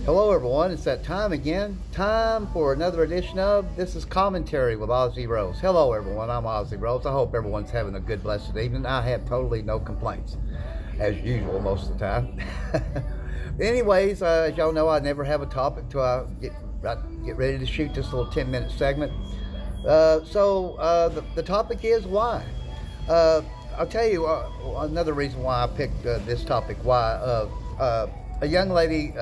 Hello, everyone. It's that time again. Time for another edition of This is Commentary with Ozzy Rose. Hello, everyone. I'm Ozzy Rose. I hope everyone's having a good, blessed evening. I have totally no complaints, as usual, most of the time. Anyways, as y'all know, I never have a topic till I get ready to shoot this little 10-minute segment. The topic is why. Uh, I'll tell you another reason why I picked this topic. Why a young lady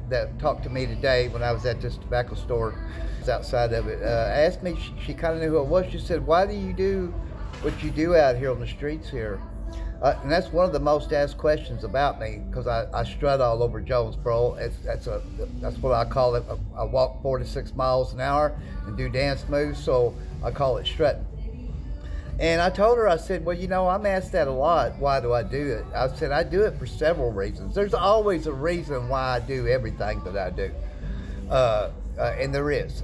that talked to me today when I was at this tobacco store, outside of it, asked me. She kind of knew who it was. She said, "Why do you do what you do out here on the streets here?" And that's one of the most asked questions about me because I strut all over Jonesboro. That's what I call it. I walk 4 to 6 miles an hour and do dance moves, so I call it strutting. And I told her, I said, well, I'm asked that a lot. Why do I do it? I said, I do it for several reasons. There's always a reason why I do everything that I do. And there is.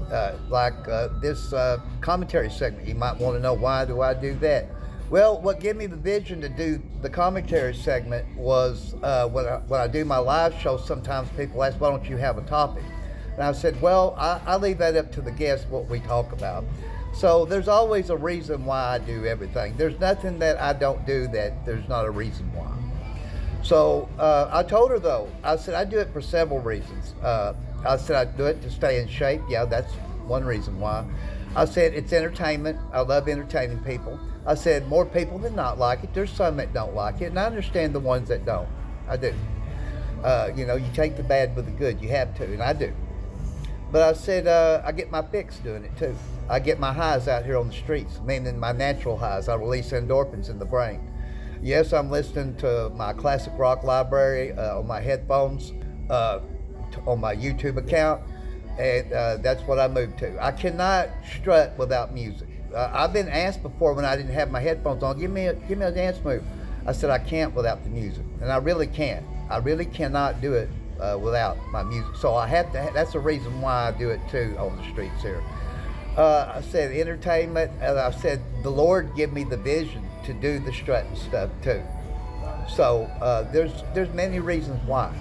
This commentary segment, you might want to know, why do I do that? Well, what gave me the vision to do the commentary segment was when I do my live show, sometimes people ask, why don't you have a topic? And I said, well, I leave that up to the guests what we talk about. So there's always a reason why I do everything. There's nothing that I don't do that there's not a reason why. So I told her, though, I said I do it for several reasons. I said I do it to stay in shape. Yeah, that's one reason why. I said it's entertainment. I love entertaining people. I said more people than not like it. There's some that don't like it, and I understand the ones that don't. I do. You take the bad with the good. You have to, and I do. But I said I get my fix doing it too. I get my highs out here on the streets, meaning my natural highs. I release endorphins in the brain. Yes, I'm listening to my classic rock library on my headphones, on my YouTube account, and that's what I move to. I cannot strut without music. I've been asked before when I didn't have my headphones on, give me a dance move. I said I can't without the music, and I really can't. I really cannot do it without my music. So I have to. That's the reason why I do it too on the streets here. I said entertainment, and I said the Lord give me the vision to do the strutting stuff too. So there's many reasons why.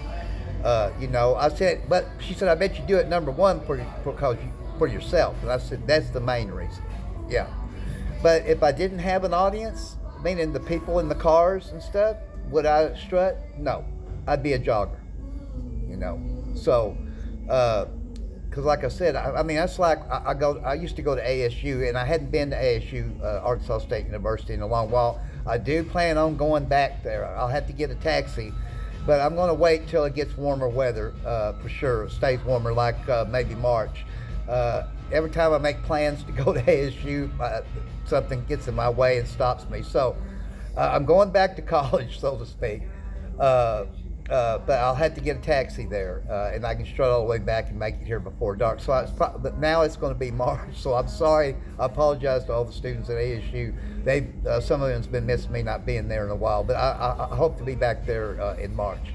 I said, but she said, I bet you do it number one for yourself. And I said, that's the main reason. Yeah. But if I didn't have an audience, meaning the people in the cars and stuff, would I strut? No, I'd be a jogger. So. Because like I said, I mean, that's like I used to go to ASU, and I hadn't been to ASU, Arkansas State University, in a long while. I do plan on going back there. I'll have to get a taxi, but I'm going to wait till it gets warmer weather for sure. It stays warmer, like maybe March. Every time I make plans to go to ASU, something gets in my way and stops me. So I'm going back to college, so to speak. But I'll have to get a taxi there, and I can strut all the way back and make it here before dark. But now it's going to be March, so I'm sorry. I apologize to all the students at ASU. Some of them's been missing me not being there in a while, but I hope to be back there in March.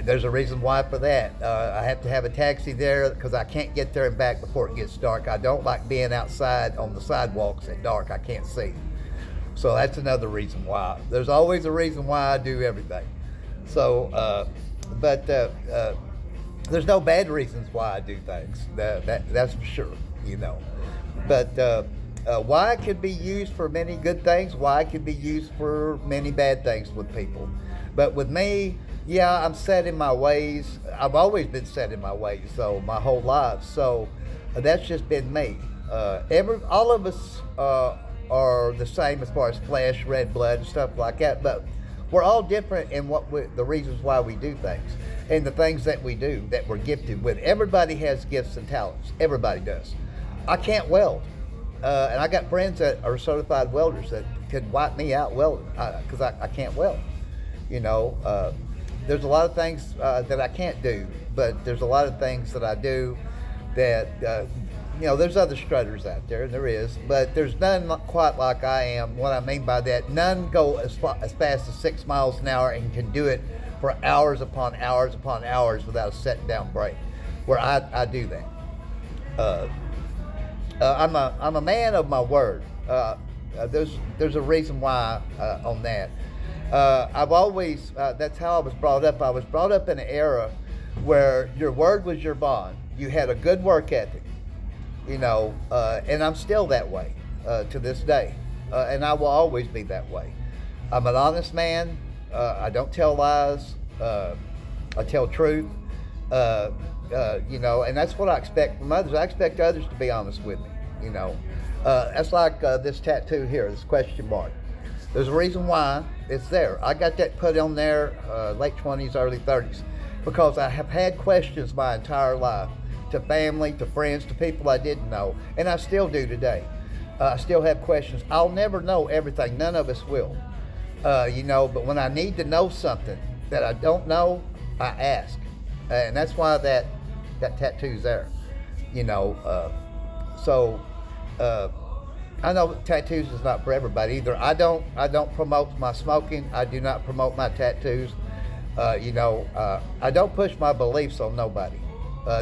There's a reason why for that. I have to have a taxi there because I can't get there and back before it gets dark. I don't like being outside on the sidewalks at dark. I can't see. So that's another reason why. There's always a reason why I do everything. So, but there's no bad reasons why I do things. That's for sure, But why it could be used for many good things, why it could be used for many bad things with people. But with me, yeah, I'm set in my ways. I've always been set in my ways, so my whole life. So that's just been me. All of us are the same as far as flesh, red blood, and stuff like that. But we're all different in the reasons why we do things and the things that we do that we're gifted with. Everybody has gifts and talents. Everybody does. I can't weld. And I got friends that are certified welders that could wipe me out welding because I can't weld. There's a lot of things that I can't do, but there's a lot of things that I do that, there's other strutters out there, and there is, but there's none quite like I am. What I mean by that, none go as fast as 6 miles an hour and can do it for hours upon hours upon hours without a setting down break, where I do that. I'm a man of my word. There's a reason why on that. I've always, that's how I was brought up. I was brought up in an era where your word was your bond. You had a good work ethic, and I'm still that way to this day, and I will always be that way. I'm an honest man. I don't tell lies. I tell truth. And that's what I expect from others. I expect others to be honest with me. That's like this tattoo here, this question mark. There's a reason why it's there. I got that put on there late 20s, early 30s, because I have had questions my entire life, to family, to friends, to people I didn't know, and I still do today. I still have questions. I'll never know everything. None of us will. But when I need to know something that I don't know, I ask. And that's why that tattoo's there. I know tattoos is not for everybody either. I don't promote my smoking. I do not promote my tattoos. I don't push my beliefs on nobody.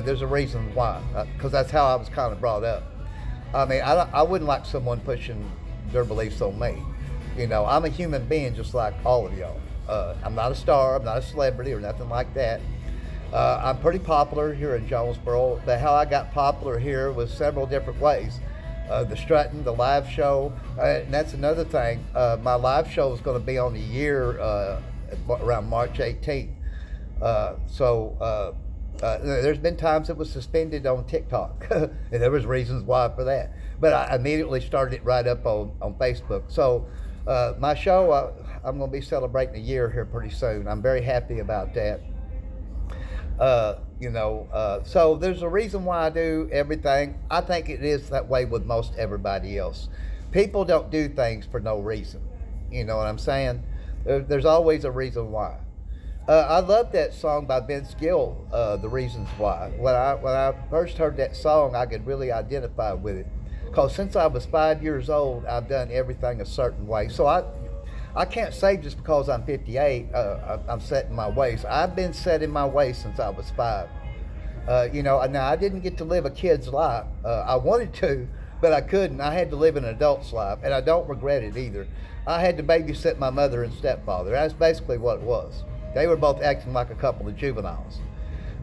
There's a reason why, because that's how I was kind of brought up. I mean, I wouldn't like someone pushing their beliefs on me. I'm a human being just like all of y'all. I'm not a star. I'm not a celebrity or nothing like that. I'm pretty popular here in Jonesboro, but how I got popular here was several different ways. The strutting, the live show, and that's another thing. My live show is going to be on the year around March 18th. There's been times it was suspended on TikTok, and there was reasons why for that. But I immediately started it right up on Facebook. So my show, I'm going to be celebrating a year here pretty soon. I'm very happy about that. So there's a reason why I do everything. I think it is that way with most everybody else. People don't do things for no reason. You know what I'm saying? There's always a reason why. I love that song by Vince Gill, The Reasons Why. When I first heard that song, I could really identify with it. Because since I was 5 years old, I've done everything a certain way. So I can't say just because I'm 58, I'm set in my ways. I've been set in my ways since I was 5. Now I didn't get to live a kid's life. I wanted to, but I couldn't. I had to live an adult's life, and I don't regret it either. I had to babysit my mother and stepfather. That's basically what it was. They were both acting like a couple of juveniles.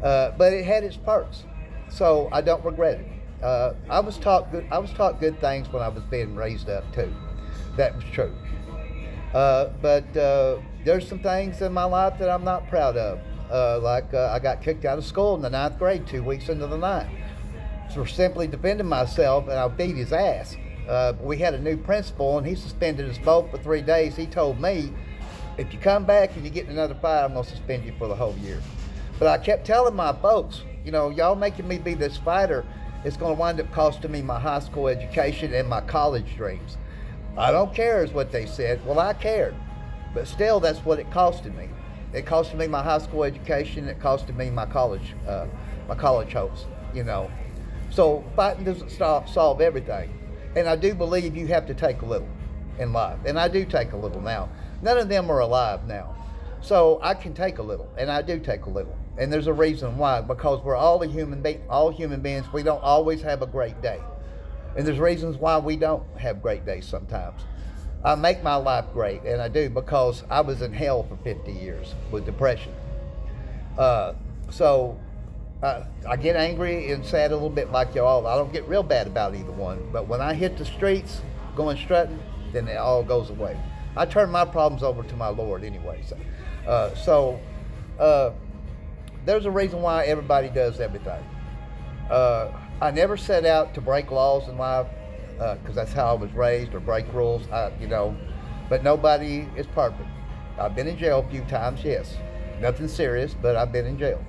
But it had its perks, so I don't regret it. I was taught good things when I was being raised up too. That was true. But there's some things in my life that I'm not proud of. I got kicked out of school in the 9th grade 2 weeks into the night for simply defending myself, and I beat his ass. We had a new principal, and he suspended us both for 3 days. He told me, if you come back and you get in another fight, I'm going to suspend you for the whole year. But I kept telling my folks, y'all making me be this fighter, it's going to wind up costing me my high school education and my college dreams. I don't care is what they said. Well, I cared. But still, that's what it costed me. It costed me my high school education. It costed me my college hopes, So fighting doesn't solve everything. And I do believe you have to take a little in life. And I do take a little now. None of them are alive now. So I can take a little, and I do take a little. And there's a reason why, because we're all human beings. We don't always have a great day. And there's reasons why we don't have great days sometimes. I make my life great, and I do, because I was in hell for 50 years with depression. I get angry and sad a little bit like y'all. I don't get real bad about either one. But when I hit the streets going strutting, then it all goes away. I turn my problems over to my Lord anyway. There's a reason why everybody does everything. I never set out to break laws in life, because that's how I was raised, or break rules, but nobody is perfect. I've been in jail a few times, yes. Nothing serious, but I've been in jail.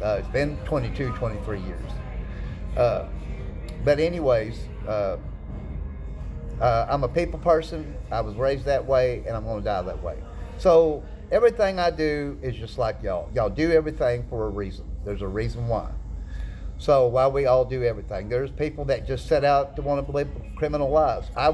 It's been 22, 23 years. But anyways, I'm a people person. I was raised that way, and I'm going to die that way. So everything I do is just like y'all. Y'all do everything for a reason. There's a reason why. So why we all do everything. There's people that just set out to want to live criminal lives. I